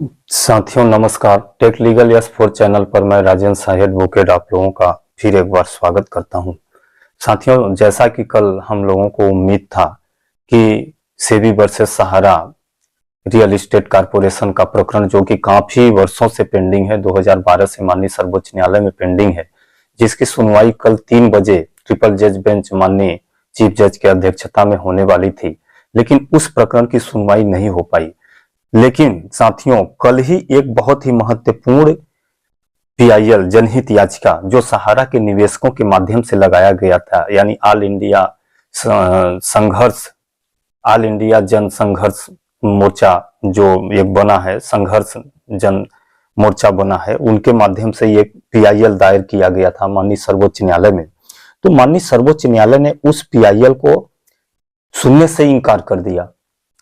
साथियों नमस्कार। Tech legal yes four channel पर मैं राजेंद्र शाही एडवोकेट आप लोगों का फिर एक बार स्वागत करता हूं। साथियों, जैसा कि कल हम लोगों को उम्मीद था कि सेबी वर्सेस सहारा रियल एस्टेट कारपोरेशन का प्रकरण, जो कि काफी वर्षों से पेंडिंग है, 2012 से माननीय सर्वोच्च न्यायालय में पेंडिंग है, जिसकी सुनवाई कल 3 बजे ट्रिपल जज बेंच माननीय चीफ जज की अध्यक्षता में होने वाली थी, लेकिन उस प्रकरण की सुनवाई नहीं हो पाई। लेकिन साथियों, कल ही एक बहुत ही महत्वपूर्ण पीआईएल जनहित याचिका जो सहारा के निवेशकों के माध्यम से लगाया गया था, यानी ऑल इंडिया जन संघर्ष मोर्चा जो एक बना है, संघर्ष जन मोर्चा बना है, उनके माध्यम से ये पीआईएल दायर किया गया था माननीय सर्वोच्च न्यायालय में। तो माननीय सर्वोच्च न्यायालय ने उस पीआईएल को सुनने से इनकार कर दिया,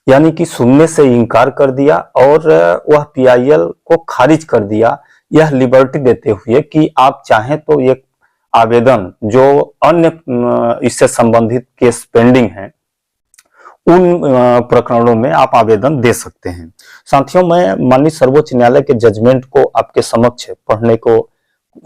यानी कि सुनने से इनकार कर दिया और वह पीआईएल को खारिज कर दिया, यह लिबर्टी देते हुए कि आप चाहें तो एक आवेदन जो अन्य इससे संबंधित केस पेंडिंग हैं उन प्रकरणों में आप आवेदन दे सकते हैं। साथियों, मैं माननीय सर्वोच्च न्यायालय के जजमेंट को आपके समक्ष पढ़ने को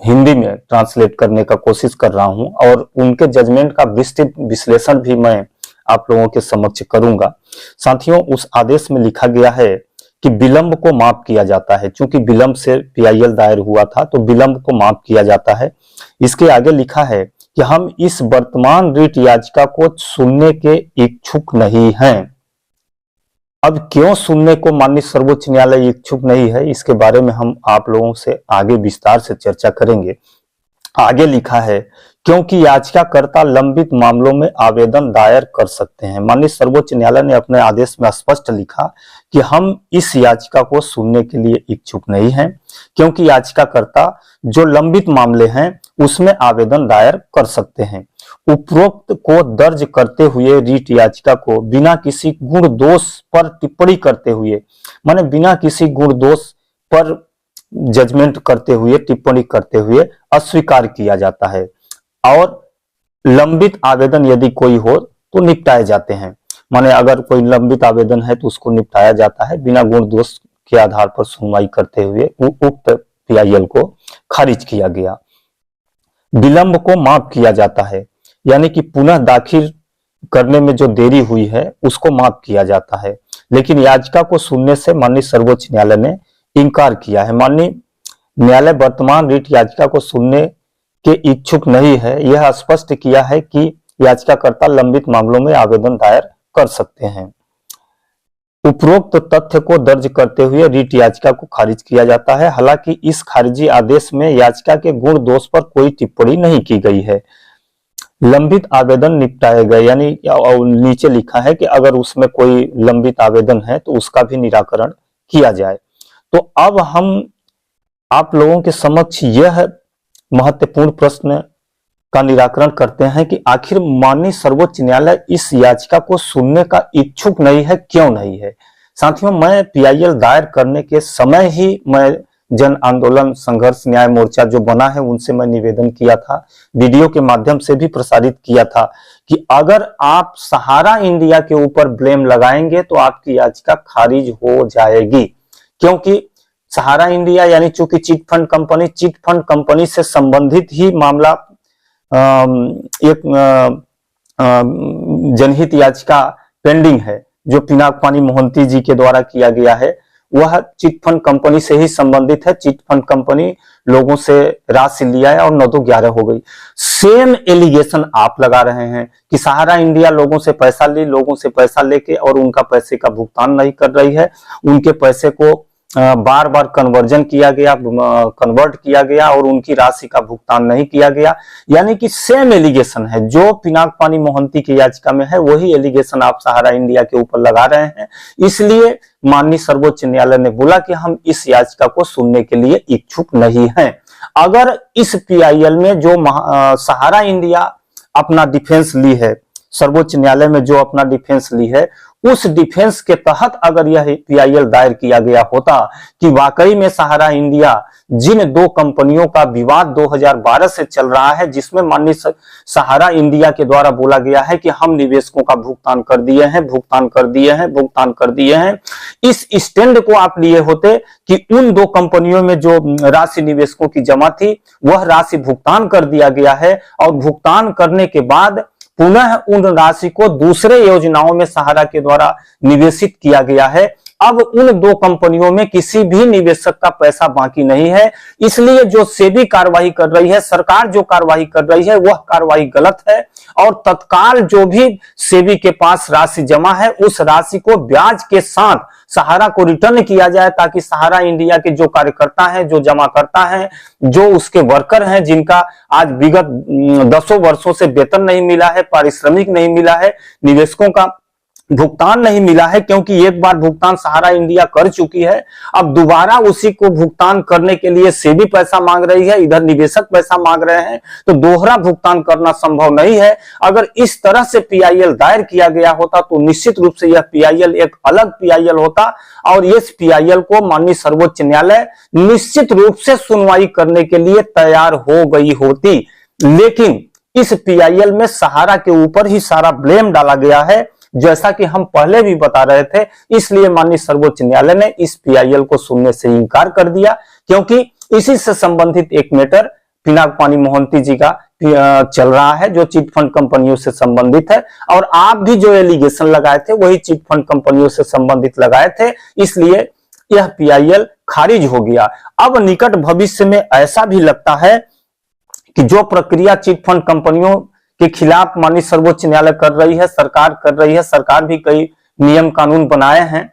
हिंदी में ट्रांसलेट करने का कोशिश कर रहा हूं और उनके जजमेंट का विस्तृत विश्लेषण भी मैं आप लोगों के समक्ष करूंगा। साथियों, उस आदेश में लिखा गया है कि विलंब को माफ किया जाता है। चूंकि विलंब से पीआईएल दायर हुआ था तो विलंब को माफ किया जाता है। इसके आगे लिखा है कि हम इस वर्तमान रिट याचिका को सुनने के इच्छुक नहीं हैं। अब क्यों सुनने को माननीय सर्वोच्च न्यायालय इच्छुक नहीं है, इसके बारे में हम आप लोगों से आगे विस्तार से चर्चा करेंगे। आगे लिखा है क्योंकि याचिकाकर्ता लंबित मामलों में आवेदन दायर कर सकते हैं। माननीय सर्वोच्च न्यायालय ने अपने आदेश में स्पष्ट लिखा कि हम इस याचिका को सुनने के लिए इच्छुक नहीं हैं, क्योंकि याचिकाकर्ता जो लंबित मामले हैं उसमें आवेदन दायर कर सकते हैं। उपरोक्त को दर्ज करते हुए रीट याचिका को बिना किसी गुण दोष पर टिप्पणी करते हुए, माने बिना किसी गुण दोष पर जजमेंट करते हुए, टिप्पणी करते हुए अस्वीकार किया जाता है और लंबित आवेदन यदि कोई हो तो निपटाए जाते हैं। माने अगर कोई लंबित आवेदन है तो उसको निपटाया जाता है बिना गुण दोष के आधार पर सुनवाई करते हुए उक्त पीआईएल को खारिज किया गया। विलंब को माफ किया जाता है, यानी कि पुनः दाखिल करने में जो देरी हुई है उसको माफ किया जाता है, लेकिन याचिका को सुनने से माननीय सर्वोच्च न्यायालय ने इनकार किया है। माननीय न्यायालय वर्तमान रिट याचिका को सुनने के इच्छुक नहीं है, यह स्पष्ट किया है कि याचिकाकर्ता लंबित मामलों में आवेदन दायर कर सकते हैं। उपरोक्त तथ्य को दर्ज करते हुए रिट याचिका को खारिज किया जाता है। हालांकि इस खारिजी आदेश में याचिका के गुण दोष पर कोई टिप्पणी नहीं की गई है। लंबित आवेदन निपटाए गए, यानी नीचे लिखा है कि अगर उसमें कोई लंबित आवेदन है तो उसका भी निराकरण किया जाए। तो अब हम आप लोगों के समक्ष यह महत्वपूर्ण प्रश्न का निराकरण करते हैं कि आखिर माननीय सर्वोच्च न्यायालय इस याचिका को सुनने का इच्छुक नहीं है, क्यों नहीं है। साथियों, मैं पीआईएल दायर करने के समय ही मैं जन आंदोलन संघर्ष न्याय मोर्चा जो बना है उनसे मैं निवेदन किया था, वीडियो के माध्यम से भी प्रसारित किया था कि अगर आप सहारा इंडिया के ऊपर ब्लेम लगाएंगे तो आपकी याचिका खारिज हो जाएगी, क्योंकि सहारा इंडिया यानी चूंकि चिट फंड कंपनी से संबंधित ही मामला एक जनहित याचिका पेंडिंग है जो पिनाक पानी मोहंती जी के द्वारा किया गया है। वह चिट फंड कंपनी से ही संबंधित है। चिट फंड कंपनी लोगों से राशि लिया है और 9-11 हो गई। सेम एलिगेशन आप लगा रहे हैं कि सहारा इंडिया लोगों से पैसा लेके और उनका पैसे का भुगतान नहीं कर रही है, उनके पैसे को बार बार कन्वर्ट किया गया और उनकी राशि का भुगतान नहीं किया गया। यानी कि सेम एलिगेशन है जो पिनाक पानी मोहंती की याचिका में है, वही एलिगेशन आप सहारा इंडिया के ऊपर लगा रहे हैं। इसलिए माननीय सर्वोच्च न्यायालय ने बोला कि हम इस याचिका को सुनने के लिए इच्छुक नहीं हैं। अगर इस पीआईएल में जो सहारा इंडिया अपना डिफेंस ली है सर्वोच्च न्यायालय में जो अपना डिफेंस ली है, उस डिफेंस के तहत अगर यह पीआईएल दायर किया गया होता कि वाकई में सहारा इंडिया जिन दो कंपनियों का विवाद 2012 से चल रहा है, जिसमें माननीय सहारा इंडिया के द्वारा बोला गया है कि हम निवेशकों का भुगतान कर दिए हैं, भुगतान कर दिए हैं, भुगतान कर दिए हैं, इस स्टैंड को आप लिए होते कि उन दो कंपनियों में जो राशि निवेशकों की जमा थी वह राशि भुगतान कर दिया गया है और भुगतान करने के बाद पुनः उन राशि को दूसरे योजनाओं में सहारा के द्वारा निवेशित किया गया है। अब उन दो कंपनियों में किसी भी निवेशक का पैसा बाकी नहीं है, इसलिए जो सेबी कार्रवाई कर रही है, सरकार जो कार्रवाई कर रही है, वह कार्रवाई गलत है और तत्काल जो भी सेबी के पास राशि जमा है उस राशि को ब्याज के साथ सहारा को रिटर्न किया जाए, ताकि सहारा इंडिया के जो कार्यकर्ता हैं, जो जमा करता है, जो उसके वर्कर हैं, जिनका आज विगत 10 वर्षों से वेतन नहीं मिला है, पारिश्रमिक नहीं मिला है, निवेशकों का भुगतान नहीं मिला है, क्योंकि एक बार भुगतान सहारा इंडिया कर चुकी है, अब दोबारा उसी को भुगतान करने के लिए सेबी पैसा मांग रही है, इधर निवेशक पैसा मांग रहे हैं, तो दोहरा भुगतान करना संभव नहीं है। अगर इस तरह से पीआईएल दायर किया गया होता तो निश्चित रूप से यह पीआईएल एक अलग पीआईएल होता और इस पीआईएल को माननीय सर्वोच्च न्यायालय निश्चित रूप से सुनवाई करने के लिए तैयार हो गई होती। लेकिन इस पीआईएल में सहारा के ऊपर ही सारा ब्लेम डाला गया है, जैसा कि हम पहले भी बता रहे थे, इसलिए माननीय सर्वोच्च न्यायालय ने इस पीआईएल को सुनने से इनकार कर दिया, क्योंकि इसी से संबंधित एक मैटर पिनाक-पानी मोहंती जी का चल रहा है, जो चिट फंड कंपनियों से संबंधित है और आप भी जो एलिगेशन लगाए थे वही चिट फंड कंपनियों से संबंधित लगाए थे, इसलिए यह पीआईएल खारिज हो गया। अब निकट भविष्य में ऐसा भी लगता है कि जो प्रक्रिया चिट फंड कंपनियों के खिलाफ माननीय सर्वोच्च न्यायालय कर रही है, सरकार कर रही है, सरकार भी कई नियम कानून बनाए हैं,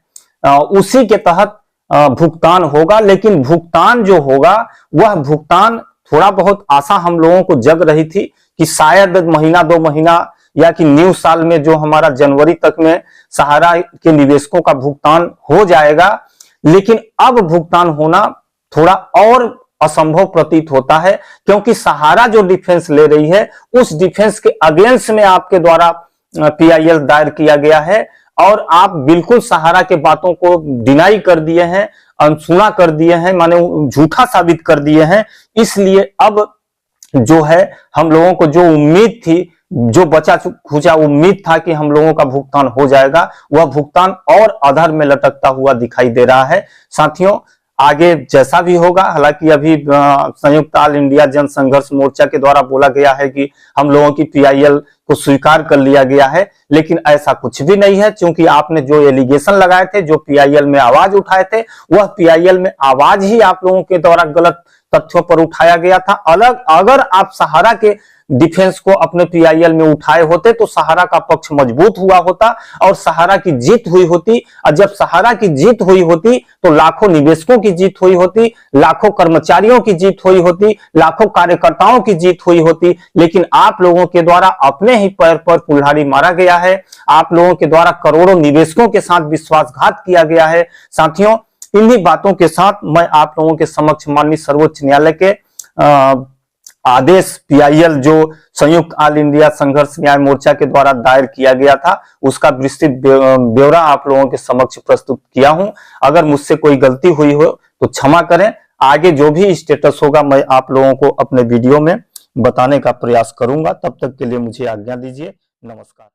उसी के तहत भुगतान होगा। लेकिन भुगतान जो होगा वह भुगतान थोड़ा बहुत आशा हम लोगों को जग रही थी कि शायद महीना 2 महीना या कि न्यू साल में जो हमारा जनवरी तक में सहारा के निवेशकों का भुगतान हो जाएगा, लेकिन अब भुगतान होना थोड़ा और असंभव प्रतीत होता है, क्योंकि सहारा जो डिफेंस ले रही है उस डिफेंस के अगेंस्ट में आपके द्वारा पीआईएल दायर किया गया है और आप बिल्कुल सहारा के बातों को डिनाई कर दिए हैं, अनसुना कर दिए हैं, माने झूठा साबित कर दिए हैं। इसलिए अब जो है हम लोगों को जो उम्मीद थी, जो बचा खुचा उम्मीद था कि हम लोगों का भुगतान हो जाएगा, वह भुगतान और अधर में लटकता हुआ दिखाई दे रहा है। साथियों, आगे जैसा भी होगा, हालांकि अभी संयुक्त ऑल इंडिया जन संघर्ष मोर्चा के द्वारा बोला गया है कि हम लोगों की पीआईएल को स्वीकार कर लिया गया है, लेकिन ऐसा कुछ भी नहीं है, क्योंकि आपने जो एलिगेशन लगाए थे, जो पीआईएल में आवाज उठाए थे, वह पीआईएल में आवाज ही आप लोगों के द्वारा गलत तथ्यों पर उठाया गया था। अगर आप सहारा के डिफेंस को अपने पीआईएल में उठाए होते तो सहारा का पक्ष मजबूत हुआ होता और सहारा की जीत हुई होती, और जब सहारा की जीत हुई होती तो लाखों निवेशकों की जीत हुई होती, लाखों कर्मचारियों की जीत हुई होती, लाखों कार्यकर्ताओं की जीत हुई होती। लेकिन आप लोगों के द्वारा अपने ही पैर पर कुल्हाड़ी मारा गया है, आप लोगों के द्वारा करोड़ों निवेशकों के साथ विश्वासघात किया गया है। साथियों, इन्हीं बातों के साथ मैं आप लोगों के समक्ष माननीय सर्वोच्च न्यायालय के आदेश पीआईएल जो संयुक्त ऑल इंडिया संघर्ष न्याय मोर्चा के द्वारा दायर किया गया था, उसका विस्तृत ब्यौरा आप लोगों के समक्ष प्रस्तुत किया हूं। अगर मुझसे कोई गलती हुई हो तो क्षमा करें। आगे जो भी स्टेटस होगा मैं आप लोगों को अपने वीडियो में बताने का प्रयास करूंगा। तब तक के लिए मुझे आज्ञा दीजिए। नमस्कार।